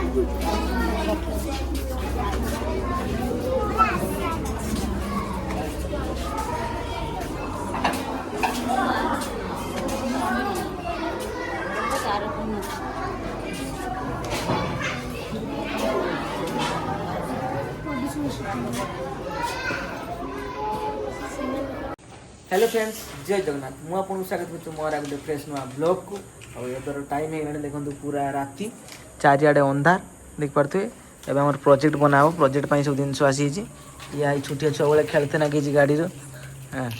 Hello friends, जय जगन्नाथ। मुझे आपको स्वागत करुँ मोर गोटे फ्रेश नुआ ब्लॉग को। और टाइम है देखो पूरा राति चारिआडे अंधार देख पारे। एवं आम प्रोजेक्ट बनाओ प्रोजेक्ट पर सब जिन आसी या छुटिया छुआ बेले खेलते ना कि गाड़ी हाँ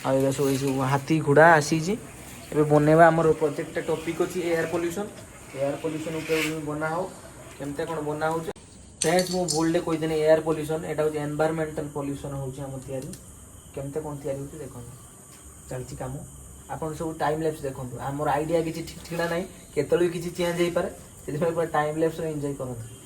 आ सब हाथी घोड़ा आसी बनवा आम प्रोजेक्ट टॉपिक अच्छी एयर पोल्यूशन। एयर पोल्यूशन बना हो केमती कौन बना हो फ्रेंड्स मु भूल कहीदेनी एयर पोल्यूशन यहाँ हूँ एनवायरमेंटल पोल्यूशन होम तैयारी केमते कौन तैयारी होती देखो चलती कम आपन सब टाइम लैप्स देखो आमर आइडिया किसी ठीक ठिकाना ना केतल किसी चेंज हो पाए से पूरा टाइम लैप्स एंजॉय करते।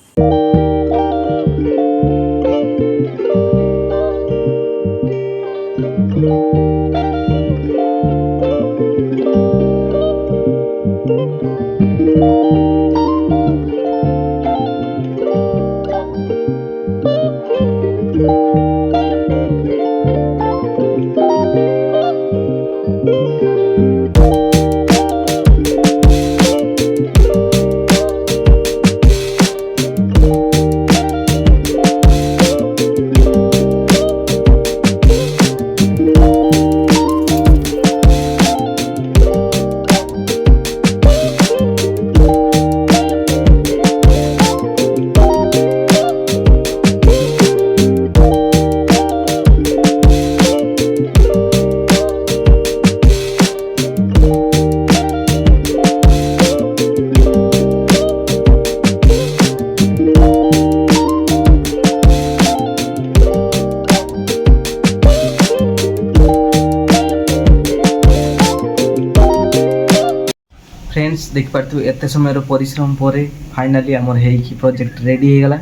फ्रेंड्स देख पार्थ एत समय परिश्रम पर फाइनाली आमर है प्रोजेक्ट रेडी हो गला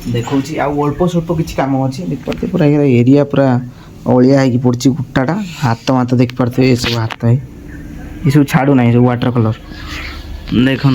देखा अल्प स्वल्प किसी कम अच्छी देख पार्थ पूरा एरिया पूरा अलिया हो पड़ी गुटाटा हाथ मात देख पार्थ ये सब हाथ है ये सब छाड़ू ना सब वाटर कलर देखो।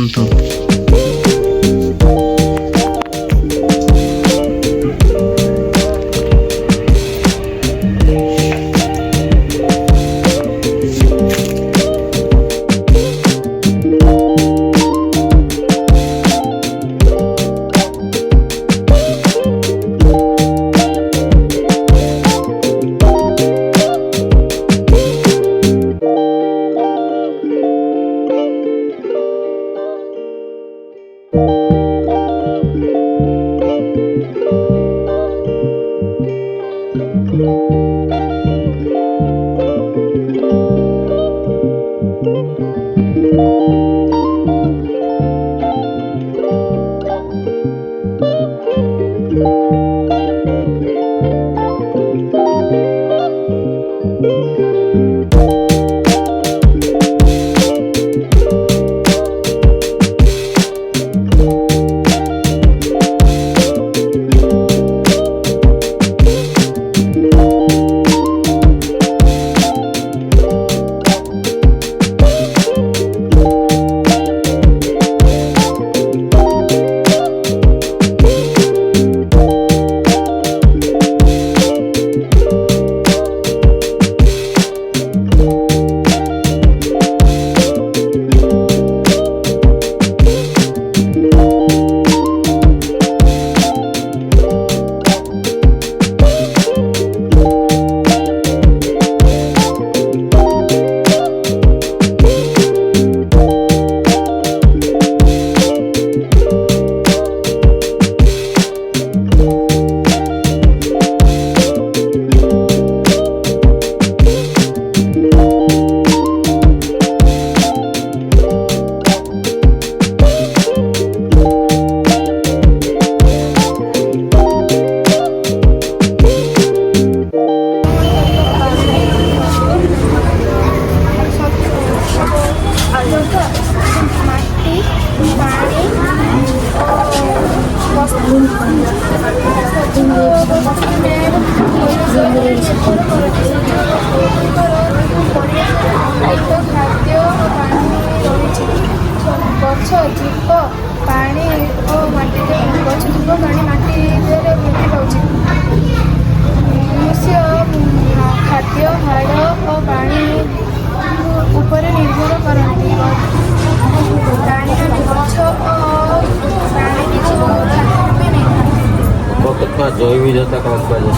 ଜୈବ ବିବିଧତା କାହାକୁ କୁହାଯାଏ?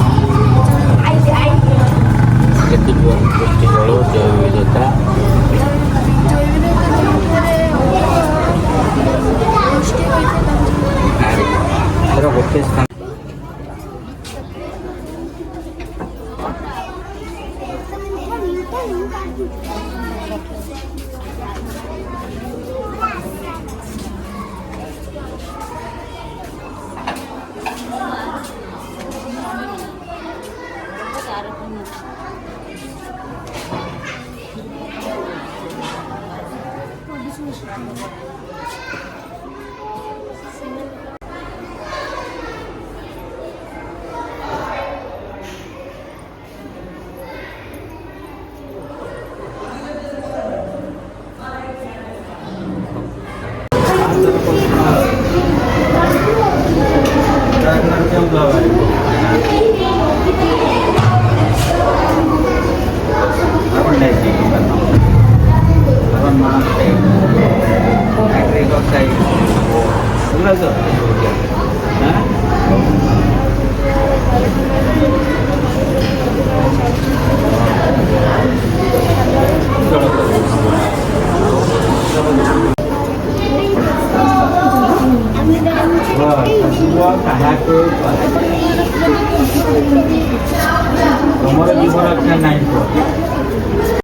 ଲେଖିଯିବ ଗୋଷ୍ଠୀ ଜଳ ଜୈବ ବିବିଧତା। ଗୋଟେ ସ୍ଥାନ କେଉଁ